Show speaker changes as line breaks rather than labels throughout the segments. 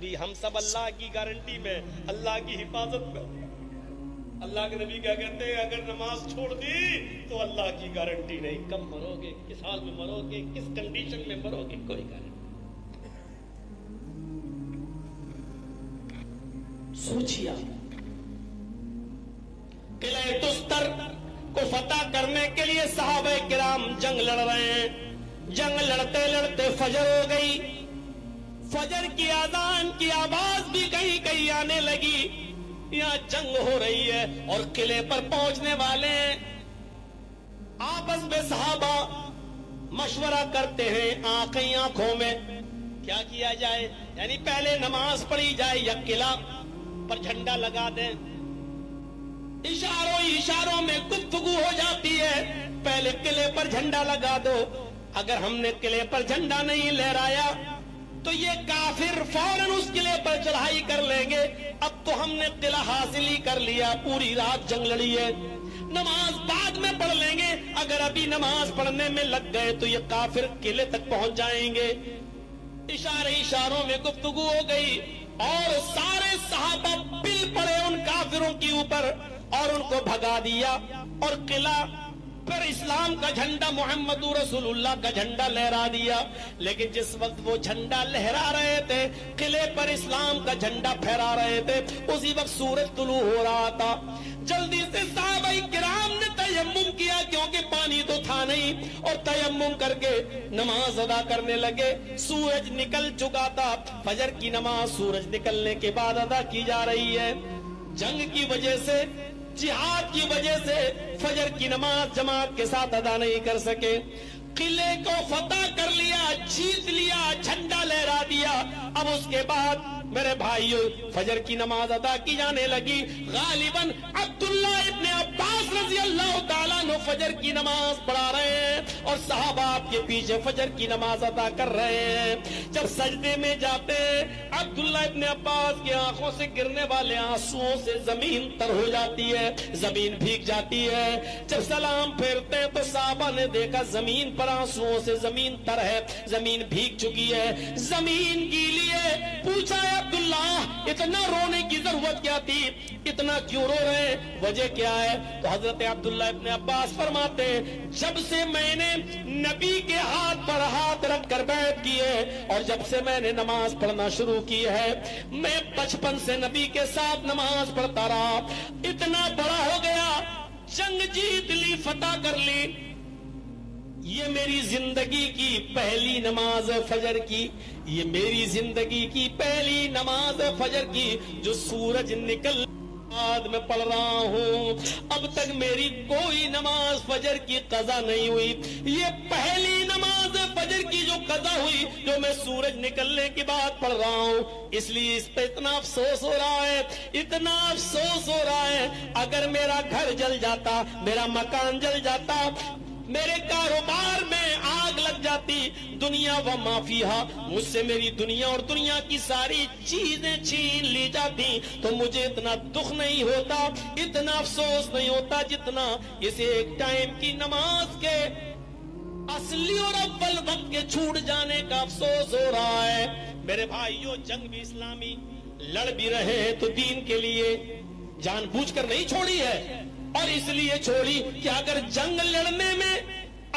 ابھی ہم سب اللہ کی گارنٹی میں، اللہ کی حفاظت میں۔ اللہ کے نبی کیا کہتے ہیں؟ اگر نماز چھوڑ دی تو اللہ کی گارنٹی نہیں، کب مرو گے، کس حال میں مرو گے، کس کنڈیشن میں مرو گے، کوئی گارنٹی۔ سوچیے، قلعہ تستر کو فتح کرنے کے لیے صحابہ کرام جنگ لڑ رہے ہیں۔ جنگ لڑتے لڑتے فجر ہو گئی، فجر کی اذان کی آواز بھی کہیں کہیں آنے لگی۔ یہاں جنگ ہو رہی ہے اور قلعے پر پہنچنے والے ہیں۔ آپس میں صحابہ مشورہ کرتے ہیں آنکھیں آنکھوں میں، کیا کیا جائے؟ یعنی پہلے نماز پڑھی جائے یا قلعہ پر جھنڈا لگا دیں؟ اشاروں میں گفتگو ہو جاتی ہے، پہلے قلعے پر جھنڈا لگا دو۔ اگر ہم نے قلعے پر جھنڈا نہیں لہرایا تو یہ کافر فوراً اس قلعے پر چڑھائی کر لیں گے۔ اب تو ہم نے قلعہ حاصل ہی کر لیا، پوری رات جنگ لڑی ہے، نماز بعد میں پڑھ لیں گے۔ اگر ابھی نماز پڑھنے میں لگ گئے تو یہ کافر قلعے تک پہنچ جائیں گے۔ اشاروں میں گفتگو ہو گئی اور سارے صحابہ پل پڑے ان کافروں کے اوپر اور ان کو بھگا دیا، اور قلعہ پر اسلام کا جھنڈا، محمد رسول اللہ کا جھنڈا لہرا دیا۔ لیکن جس وقت وہ جھنڈا لہرا رہے تھے، قلعے پر اسلام کا جھنڈا پھہرا رہے تھے، اسی وقت سورج طلوع ہو رہا تھا۔ جلدی سے صحابہ کرام نے تیمم کیا، کیونکہ پانی تو تھا نہیں، اور تیمم کر کے نماز ادا کرنے لگے۔ سورج نکل چکا تھا، فجر کی نماز سورج نکلنے کے بعد ادا کی جا رہی ہے۔ جنگ کی وجہ سے، جہاد کی وجہ سے فجر کی نماز جماعت کے ساتھ ادا نہیں کر سکے۔ قلعے کو فتح کر لیا، جیت لیا، جھنڈا لہرا دیا۔ اب اس کے بعد میرے بھائیو فجر کی نماز ادا کی جانے لگی۔ غالباً عبداللہ ابن عباس رضی اللہ تعالیٰ عنہ فجر کی نماز پڑھا رہے ہیں اور صحابہ آپ کے پیچھے فجر کی نماز ادا کر رہے ہیں۔ جب سجدے میں جاتے ہیں، عبداللہ ابن عباس کی آنکھوں سے گرنے والے آنسوؤں سے زمین تر ہو جاتی ہے، زمین بھیگ جاتی ہے۔ جب سلام پھیرتے ہیں تو صحابہ نے دیکھا زمین پر آنسوؤں سے زمین تر ہے، زمین بھیگ چکی ہے، زمین گیلی ہے۔ پوچھا عبداللہ اتنا رونے کی ضرورت کیا تھی، اتنا کیوں رو رہے ہیں، وجہ کیا ہے؟ تو حضرت عبداللہ ابن عباس فرماتے ہیں جب سے میں نے نبی کے ہاتھ پر ہاتھ رکھ کر بیعت کی ہے اور جب سے میں نے نماز پڑھنا شروع کی ہے، میں بچپن سے نبی کے ساتھ نماز پڑھتا رہا، اتنا بڑا ہو گیا، جنگ جیت لی، فتح کر لی، یہ میری زندگی کی پہلی نماز فجر کی، یہ میری زندگی کی پہلی نماز فجر کی جو سورج نکل بعد میں پڑھ رہا ہوں۔ اب تک میری کوئی نماز فجر کی قضا نہیں ہوئی، یہ پہلی نماز فجر کی جو قضا ہوئی جو میں سورج نکلنے کے بعد پڑھ رہا ہوں، اس لیے اس پہ اتنا افسوس ہو رہا ہے، اتنا افسوس ہو رہا ہے۔ اگر میرا گھر جل جاتا، میرا مکان جل جاتا، میرے کاروبار میں آگ لگ جاتی، دنیا و ما فیہا، مجھ سے میری دنیا اور دنیا کی ساری چیزیں چھین لی جاتی، تو مجھے اتنا دکھ نہیں ہوتا، اتنا افسوس نہیں ہوتا جتنا اس ایک ٹائم کی نماز کے اصلی اور اول وقت کے چھوٹ جانے کا افسوس ہو رہا ہے۔ میرے بھائیو جنگ بھی اسلامی لڑ بھی رہے ہیں تو دین کے لیے، جان بوجھ کر نہیں چھوڑی ہے، اور اس لیے چھوڑی کہ اگر جنگ لڑنے میں،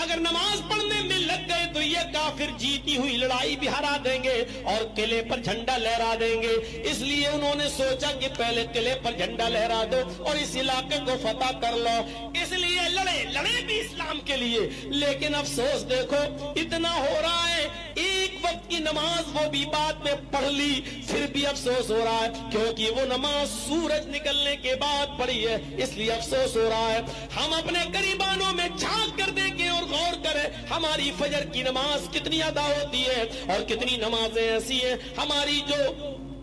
اگر نماز پڑھنے میں لگ گئے تو یہ کافر جیتی ہوئی لڑائی بھی ہرا دیں گے اور قلعے پر جھنڈا لہرا دیں گے۔ اس لیے انہوں نے سوچا کہ پہلے قلعے پر جھنڈا لہرا دو اور اس علاقے کو فتح کر لو، اس لیے لڑے بھی اسلام کے لیے۔ لیکن افسوس دیکھو اتنا ہو رہا ہے، ایک وقت کی نماز وہ بھی بعد میں پڑھ لی، پھر بھی افسوس ہو رہا ہے کیونکہ وہ نماز سورج نکلنے کے بعد پڑھی ہے، اس لیے افسوس ہو رہا ہے۔ ہم اپنے قریبانوں میں جھانک کر دیکھیں اور غور کریں، ہماری فجر کی نماز کتنی ادا ہوتی ہے اور کتنی نمازیں ایسی ہیں ہماری جو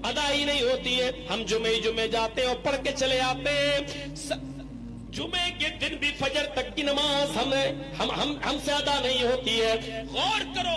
ادا ہی نہیں ہوتی ہے۔ ہم جمعے جاتے ہیں اور پڑھ کے چلے آتے ہیں، جمعے کے دن بھی فجر تک کی نماز ہم سے ادا نہیں ہوتی ہے۔ غور کرو،